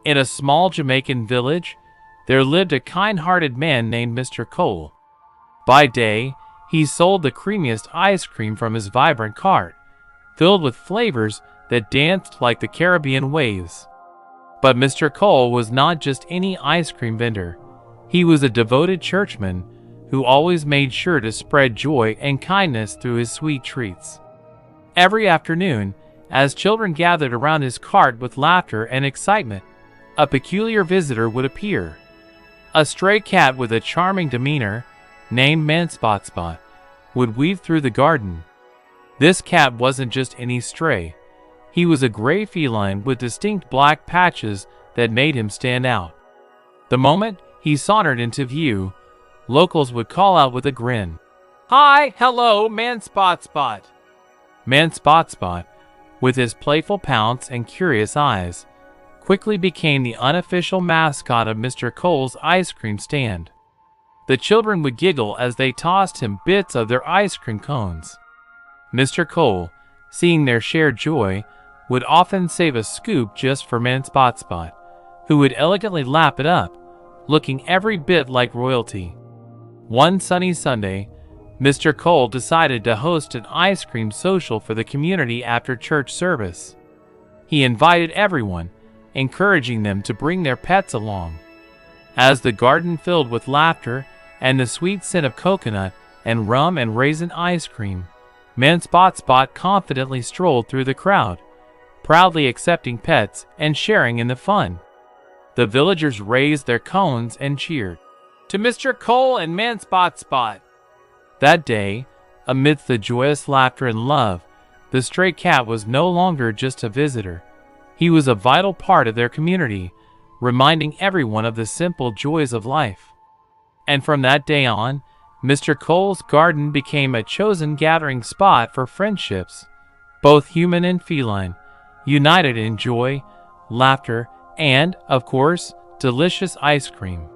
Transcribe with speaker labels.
Speaker 1: In a small Jamaican village, there lived a kind-hearted man named Mr. Cole. By day, he sold the creamiest ice cream from his vibrant cart, filled with flavors that danced like the Caribbean waves. But Mr. Cole was not just any ice cream vendor. He was a devoted churchman who always made sure to spread joy and kindness through his sweet treats. Every afternoon, as children gathered around his cart with laughter and excitement, a peculiar visitor would appear. A stray cat with a charming demeanor, named Man Spot Spot, would weave through the garden. This cat wasn't just any stray. He was a gray feline with distinct black patches that made him stand out. The moment he sauntered into view, locals would call out with a grin, "Hi, hello, Man Spot Spot." Man Spot Spot, with his playful pounce and curious eyes, quickly became the unofficial mascot of Mr. Cole's ice cream stand. The children would giggle as they tossed him bits of their ice cream cones. Mr. Cole, seeing their shared joy, would often save a scoop just for Man Spot Spot, who would elegantly lap it up, looking every bit like royalty. One sunny Sunday, Mr. Cole decided to host an ice cream social for the community after church service. He invited everyone, encouraging them to bring their pets along. As the garden filled with laughter and the sweet scent of coconut and rum and raisin ice cream, Man Spot Spot confidently strolled through the crowd, proudly accepting pets and sharing in the fun. The villagers raised their cones and cheered, "To Mr. Cole and Man Spot Spot." That day, amidst the joyous laughter and love, the stray cat was no longer just a visitor. He was a vital part of their community, reminding everyone of the simple joys of life. And from that day on, Mr. Cole's garden became a chosen gathering spot for friendships, both human and feline, united in joy, laughter, and, of course, delicious ice cream.